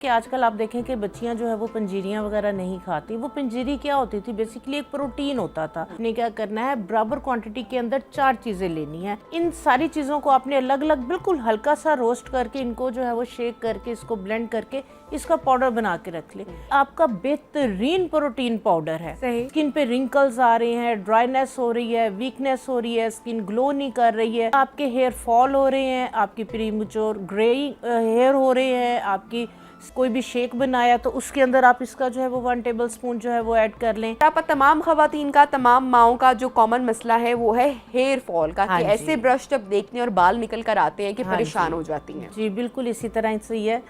कि आजकल आप देखें कि बच्चियां जो है वो पंजीरियां वगैरह नहीं खाती। वो पंजीरी क्या होती थी? बेसिकली एक प्रोटीन होता था। आपने क्या करना है, बराबर क्वांटिटी के अंदर 4 चीजें लेनी है। इन सारी चीजों को आपने अलग अलग बिल्कुल हल्का सा रोस्ट करके इनको जो है वो शेक करके इसको ब्लेंड करके इसका पाउडर बना के रख ले। आपका बेहतरीन प्रोटीन पाउडर है। स्किन पे रिंकल्स आ रहे हैं, ड्राईनेस हो रही है, वीकनेस हो रही है, स्किन ग्लो नहीं कर रही है, आपके हेयर फॉल हो रहे हैं, आपकी प्रीमेच्योर ग्रेइंग हेयर हो रहे हैं, आपकी कोई भी शेक बनाया तो उसके अंदर आप इसका जो है वो 1 टेबल स्पून जो है वो ऐड कर लें। आप तमाम खवातीन का, तमाम माओं का जो कॉमन मसला है वो है हेयर फॉल का, कि ऐसे ब्रश जब देखने और बाल निकल कर आते हैं कि परेशान हो जाती हैं। जी बिल्कुल इसी तरह से ही है।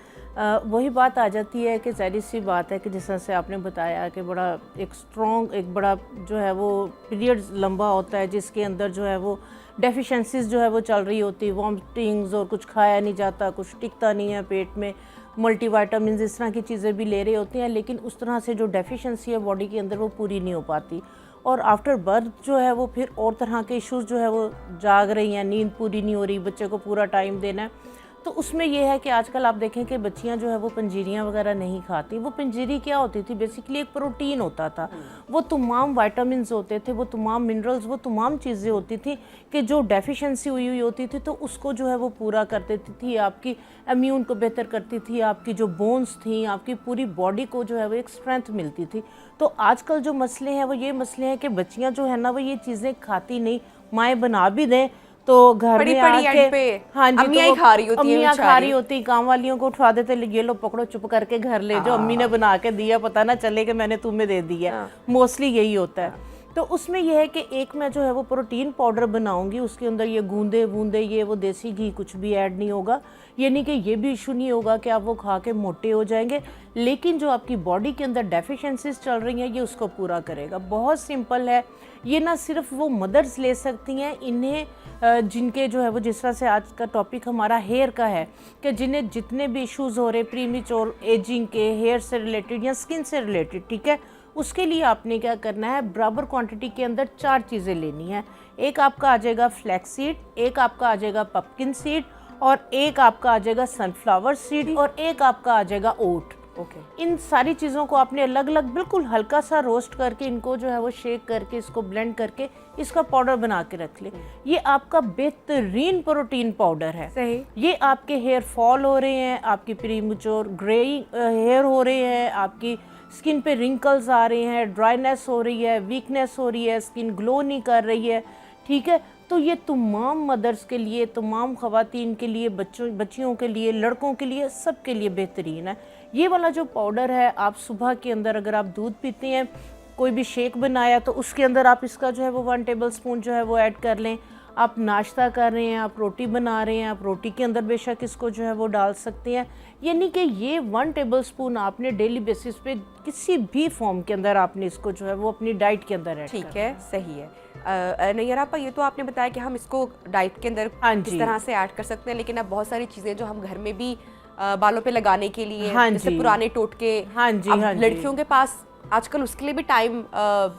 वही बात आ जाती है कि जाहिर सी बात है कि जिस तरह से आपने बताया कि बड़ा एक स्ट्रॉन्ग, एक बड़ा जो है वो पीरियड लंबा होता है जिसके अंदर जो है वो डेफिशिएंसीज जो है वो चल रही होती है, वॉमिटिंग्स और कुछ खाया नहीं जाता, कुछ टिकता नहीं है पेट में, मल्टीविटामिन इस तरह की चीज़ें भी ले रहे होते हैं, लेकिन उस तरह से जो डेफिशिएंसी है बॉडी के अंदर वो पूरी नहीं हो पाती। और आफ्टर बर्थ जो है वो फिर और तरह के इश्यूज जो है वो जाग रही हैं, नींद पूरी नहीं हो रही, बच्चे को पूरा टाइम देना है। तो उसमें यह है कि आजकल आप देखें कि बच्चियां जो है वो पंजीरियां वगैरह नहीं खाती। वो पंजीरी क्या होती थी? बेसिकली एक प्रोटीन होता था। वो तमाम विटामिन्स होते थे, वो तमाम मिनरल्स, वो तमाम चीज़ें होती थी कि जो डेफिशिएंसी हुई हुई होती थी तो उसको जो है वो पूरा कर देती थी, आपकी इम्यून को बेहतर करती थी, आपकी जो बोन्स थी, आपकी पूरी बॉडी को जो है वो एक स्ट्रेंथ मिलती थी। तो आजकल जो मसले हैं वो ये मसले हैं कि बच्चियाँ जो है ना वो ये चीज़ें खाती नहीं। माएँ बना भी दें तो घर में आके हाँ जी, अम्मियाँ खा रही होती हैं, अम्मियाँ खा रही होती, काम वालियों को उठवा देते, ये लो पकड़ो चुप करके घर ले जाओ, अम्मी ने बना के दिया, पता ना चले कि मैंने तुम्हें दे दिया। मोस्टली यही होता है। तो उसमें यह है कि एक मैं जो है वो प्रोटीन पाउडर बनाऊंगी, उसके अंदर ये गूंदे वूंदे ये वो देसी घी कुछ भी ऐड नहीं होगा। ये नहीं कि ये भी इशू नहीं होगा कि आप वो खा के मोटे हो जाएंगे, लेकिन जो आपकी बॉडी के अंदर डेफिशिएंसीज चल रही हैं ये उसको पूरा करेगा। बहुत सिंपल है ये, ना सिर्फ वो मदर्स ले सकती हैं इन्हें, जिनके जो है वो जिस तरह से आज का टॉपिक हमारा हेयर का है कि जिन्हें जितने भी इश्यूज हो रहे प्रीमेच्योर एजिंग के, हेयर से रिलेटेड या स्किन से रिलेटेड, ठीक है, उसके लिए आपने क्या करना है, बराबर क्वांटिटी के अंदर 4 चीज़ें लेनी है। एक आपका आ जाएगा फ्लैक्स सीड, एक आपका आ जाएगा पम्पकिन सीड, और एक आपका आ जाएगा सनफ्लावर सीड, और एक आपका आ जाएगा ओट। इन सारी चीज़ों को आपने अलग अलग बिल्कुल हल्का सा रोस्ट करके इनको जो है वो शेक करके इसको ब्लेंड करके इसका पाउडर बना के रख ले। ये आपका बेहतरीन प्रोटीन पाउडर है। सही। ये आपके हेयर फॉल हो रहे हैं, आपकी प्रीमेच्योर ग्रेइंग हेयर हो रहे हैं, आपकी स्किन पे रिंकल्स आ रहे हैं, ड्राईनेस हो रही है, वीकनेस हो रही है, स्किन ग्लो नहीं कर रही है, ठीक है। तो ये तमाम मदर्स के लिए, तमाम खवातीन के लिए, बच्चियों के लिए, लड़कों के लिए, सब के लिए बेहतरीन है। ये वाला जो पाउडर है, आप सुबह के अंदर अगर आप दूध पीते हैं, कोई भी शेक बनाया तो उसके अंदर आप इसका जो है वो 1 टेबल स्पून जो है वो ऐड कर लें। आप नाश्ता कर रहे हैं, आप रोटी बना रहे हैं, आप रोटी के अंदर बेशक इसको जो है वो डाल सकते हैं। यानी कि ये 1 टेबल स्पून आपने डेली बेसिस पे किसी भी फॉर्म के अंदर आपने इसको जो है वो अपनी डाइट के अंदर ऐड, ठीक है, सही है। नैयरा आपा, ये तो आपने बताया कि हम इसको डाइट के अंदर किस तरह से ऐड कर सकते हैं, लेकिन अब बहुत सारी चीज़ें जो हम घर में भी बालों पे लगाने के लिए, जैसे पुराने टोटके, लड़कियों के पास आजकल उसके लिए भी टाइम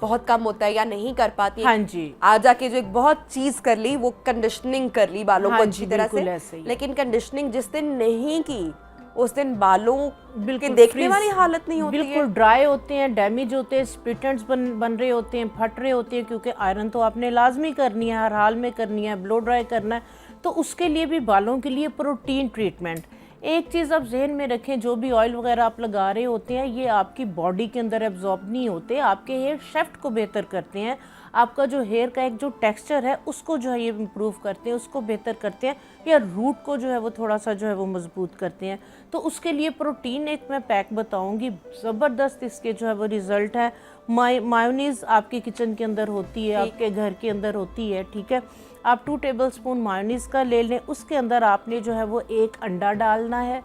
बहुत कम होता है या नहीं कर पाती। हाँ जी। आज जाके जो एक बहुत चीज कर ली, वो कंडीशनिंग कर ली बालों को अच्छी तरह से, लेकिन कंडीशनिंग जिस दिन नहीं की उस दिन बालों बिल्कुल देखने वाली हालत नहीं होती, बिल्कुल ड्राई होते हैं, डैमेज होते हैं, स्प्लिट एंड्स बन रहे होते हैं, फट रहे होते हैं, क्योंकि आयरन तो आपने लाजमी करनी है, हर हाल में करनी है, ब्लो ड्राई करना है। तो उसके लिए भी बालों के लिए प्रोटीन ट्रीटमेंट। एक चीज़ आप जहन में रखें, जो भी ऑयल वगैरह आप लगा रहे होते हैं ये आपकी बॉडी के अंदर एब्जॉर्ब नहीं होते, आपके हेयर शेफ्ट को बेहतर करते हैं, आपका जो हेयर का एक जो टेक्सचर है उसको जो है ये इम्प्रूव करते हैं, उसको बेहतर करते हैं, या रूट को जो है वो थोड़ा सा जो है वो मजबूत करते हैं। तो उसके लिए प्रोटीन एक मैं पैक बताऊंगी, ज़बरदस्त इसके जो है वो रिज़ल्ट है। मायोनीज़ आपके किचन के अंदर होती है, आपके घर के अंदर होती है, ठीक है। आप 2 टेबल स्पून मायोनीज़ का ले लें, उसके अंदर आपने जो है वो 1 अंडा डालना है,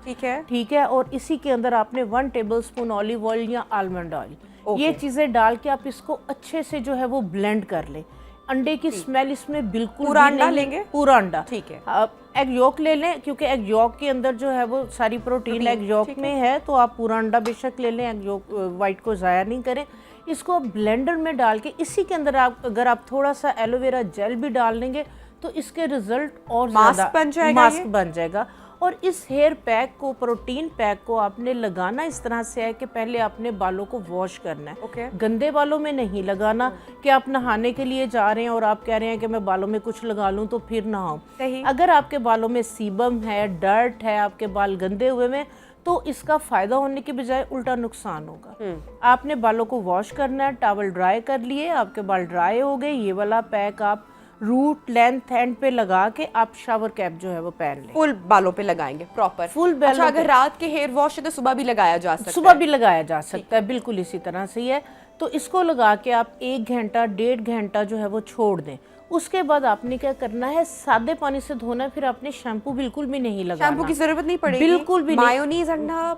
ठीक है, और इसी के अंदर आपने 1 टेबल स्पून ऑलिव ऑयल या आलमंड ऑयल, ये चीज़ें डाल के आप इसको अच्छे से जो है वो ब्लेंड कर लें। अंडे की स्मेल इसमें बिल्कुल पूरा अंडा लेंगे, पूरा अंडा, ठीक है। आप एग योक ले लें, क्योंकि एग योक के अंदर जो है वो सारी प्रोटीन एग योक में है, तो आप पूरा अंडा बेशक ले लें, एग योक वाइट को ज़ाया नहीं करें। इसको आप ब्लेंडर में डाल के इसी के अंदर अगर आप थोड़ा सा एलोवेरा जेल भी डाल लेंगे तो इसके रिजल्ट और मास्क बन जाएगा, मास्क बन जाएगा। और इस हेयर पैक को, प्रोटीन पैक को आपने लगाना इस तरह से है कि पहले आपने बालों को वॉश करना है। Okay. गंदे बालों में नहीं लगाना कि आप नहाने के लिए जा रहे हैं और आप कह रहे हैं कि मैं बालों में कुछ लगा लूं तो फिर नहाऊं। सही। अगर आपके बालों में सीबम है, डर्ट है, आपके बाल गंदे हुए में, तो इसका फायदा होने के बजाय उल्टा नुकसान होगा। आपने बालों को वॉश करना है, टॉवल ड्राई कर लिए, आपके बाल ड्राई हो गए, ये वाला पैक आप रूट लेंथ एंड पे लगा के आप शावर कैप जो है वो पहन लें। फुल बालों पे लगाएंगे प्रॉपर। फुल बालों अच्छा, अगर रात के हेयर वॉश है तो सुबह भी लगाया जा सकता है? सुबह भी लगाया जा सकता है, बिल्कुल इसी तरह से ही है। तो इसको लगा के आप 1 घंटा 1.5 घंटा जो है वो छोड़ दें। उसके बाद आपने क्या करना है, सादे पानी से धोना है, फिर आपने शैम्पू बिल्कुल भी नहीं लगाना। शैम्पू की जरूरत नहीं पड़ेगी? बिल्कुल भी नहीं। मायोनीज अंडा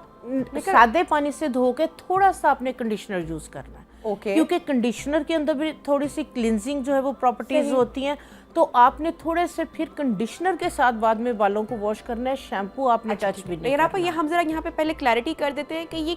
सादे पानी से धो के थोड़ा सा आपने कंडीशनर यूज करना है। ओके। क्योंकि कंडीशनर के अंदर भी थोड़ी सी क्लिनजिंग जो है वो प्रॉपर्टीज होती हैं, तो आपने थोड़े से फिर कंडीशनर के साथ बाद में बालों को वॉश करना है, शैम्पू आपने टच भी नहीं करना। ये हम जरा यहाँ पे पहले क्लैरिटी कर देते हैं कि ये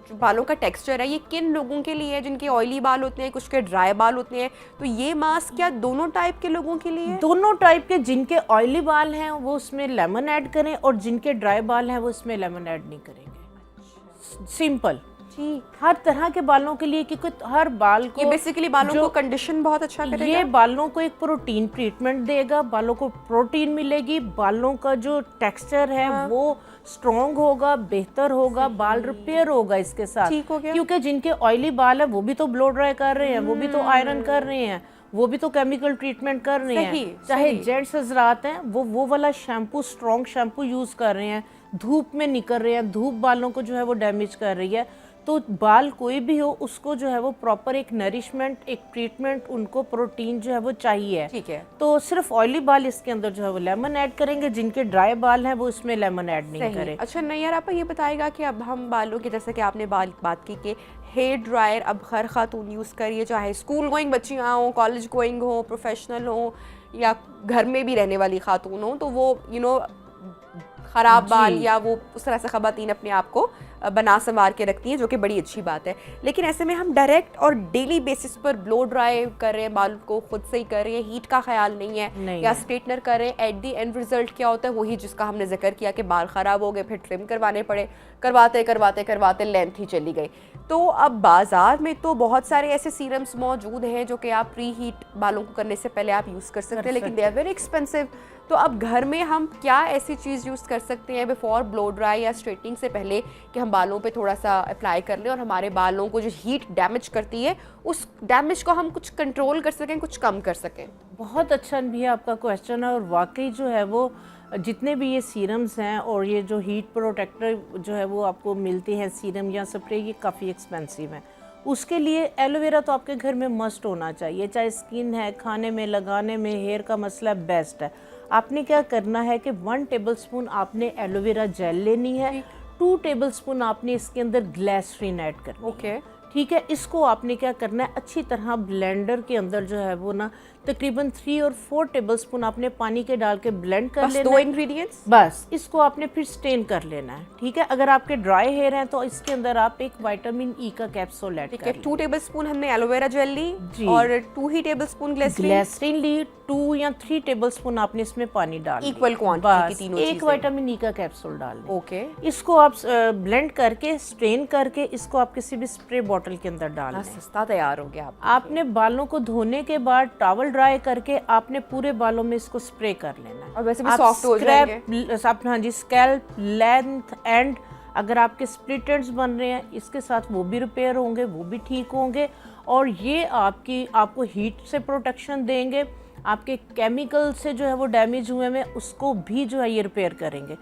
जो बालों का टेक्सचर है ये किन लोगों के लिए है, जिनके ऑयली बाल होते हैं, कुछ के ड्राई बाल होते हैं। तो ये मास्क क्या दोनों टाइप के लोगों के लिए है? दोनों टाइप के। जिनके ऑयली बाल हैं वो उसमें लेमन ऐड करें, और जिनके ड्राई बाल हैं वो उसमें लेमन ऐड नहीं करेंगे। सिंपल जी, हर तरह के बालों के लिए, क्योंकि हर बाल को ये बेसिकली बालों को कंडीशन बहुत अच्छा करेगा। ये बालों को एक प्रोटीन ट्रीटमेंट देगा, बालों को प्रोटीन मिलेगी, बालों का जो टेक्सचर है वो स्ट्रॉन्ग होगा, बेहतर होगा, बाल रिपेयर होगा इसके साथ। ठीक हो गया। क्योंकि जिनके ऑयली बाल है वो भी तो ब्लो ड्राई कर रहे हैं, वो भी तो आयरन कर रहे हैं, वो भी तो केमिकल ट्रीटमेंट कर रहे हैं। चाहे जेंट्स हजरात हैं वो वाला शैम्पू, स्ट्रॉन्ग शैम्पू यूज कर रहे हैं, धूप में निकल रहे हैं, धूप बालों को जो है वो डैमेज कर रही है। तो बाल कोई भी हो उसको जो है वो प्रॉपर एक नरिशमेंट, एक ट्रीटमेंट, उनको प्रोटीन जो है वो चाहिए। ठीक है। तो सिर्फ ऑयली बाल इसके अंदर जो है वो लेमन ऐड करेंगे, जिनके ड्राई बाल हैं वो इसमें लेमन ऐड नहीं करें। अच्छा नहीं यार, आप ये बताएगा कि अब हम बालों के, जैसे कि आपने बात की कि हेयर ड्रायर अब हर खातून यूज़ करिए, चाहे स्कूल गोइंग बच्चियाँ हों, कॉलेज गोइंग हो, प्रोफेशनल हो, या घर में भी रहने वाली खातून हो, तो वो ख़राब बाल या वो उस तरह से ख़वातीन अपने आप को बना संवार के रखती हैं, जो कि बड़ी अच्छी बात है। लेकिन ऐसे में हम डायरेक्ट और डेली बेसिस पर ब्लो ड्राई कर रहे हैं, बाल को खुद से ही कर रहे हैं, हीट का ख्याल नहीं है, या स्ट्रेटनर कर रहे हैं, एट दी एंड रिजल्ट क्या होता है वही जिसका हमने जिक्र किया कि बाल ख़राब हो गए, फिर ट्रिम करवाने पड़े, करवाते लेंथ ही चली गई। तो अब बाज़ार में तो बहुत सारे ऐसे सीरम्स मौजूद हैं जो कि आप प्री हीट बालों को करने से पहले आप यूज़ कर सकते हैं, लेकिन दे आर वेरी एक्सपेंसिव। तो अब घर में हम क्या ऐसी चीज़ यूज़ कर सकते हैं बिफोर ब्लो ड्राई या स्ट्रेटनिंग से पहले कि हम बालों पे थोड़ा सा अप्लाई कर लें और हमारे बालों को जो हीट डैमेज करती है उस डैमेज को हम कुछ कंट्रोल कर सकें, कुछ कम कर सकें? बहुत अच्छा भी है आपका क्वेश्चन है, और वाकई जो है वो जितने भी ये सीरम्स हैं और ये जो हीट प्रोटेक्टर जो है वो आपको मिलते हैं सीरम या स्प्रे, ये काफ़ी एक्सपेंसिव हैं। उसके लिए एलोवेरा तो आपके घर में मस्ट होना चाहिए, चाहे स्किन है, खाने में लगाने में, हेयर का मसला बेस्ट है। आपने क्या करना है कि 1 टेबलस्पून आपने एलोवेरा जेल लेनी है, 2 टेबलस्पून आपने इसके अंदर ग्लिसरीन ऐड करनी है। ओके, ठीक है। इसको आपने क्या करना है, अच्छी तरह ब्लेंडर के अंदर जो है वो ना तकरीबन 3 और 4 टेबलस्पून आपने पानी के डाल के ब्लेंड कर लेना है। 2 इंग्रेडिएंट्स बस। इसको आपने फिर स्टेन कर लेना है। ठीक है। अगर आपके ड्राई हेयर हैं तो इसके अंदर आप एक विटामिन ई का कैप्सूल ऐड कर लें। 2 टेबलस्पून हमने एलोवेरा जेल ली और 2 ही टेबलस्पून ग्लिसरीन ली, 2 या 3 टेबलस्पून आपने इसमें पानी डाल इक्वल क्वांटिटी की तीनों एक विटामिन ई का कैप्सूल डाल लें। ओके, इसको आप ब्लेंड करके स्ट्रेन करके इसको आप किसी भी स्प्रे बॉटल के अंदर डाल लें। सस्ता तैयार हो गया। आपने बालों को धोने के बाद टॉवल ड्राई करके आपने पूरे बालों में इसको स्प्रे कर लेना है, और वैसे भी सॉफ्ट हो जाएंगे। हाँ जी, स्कैल्प, लेंथ, एंड अगर आपके स्प्लिट एंड्स बन रहे हैं इसके साथ वो भी रिपेयर होंगे, वो भी ठीक होंगे, और ये आपको हीट से प्रोटेक्शन देंगे, आपके केमिकल से जो है वो डैमेज हुए में उसको भी जो है ये रिपेयर करेंगे,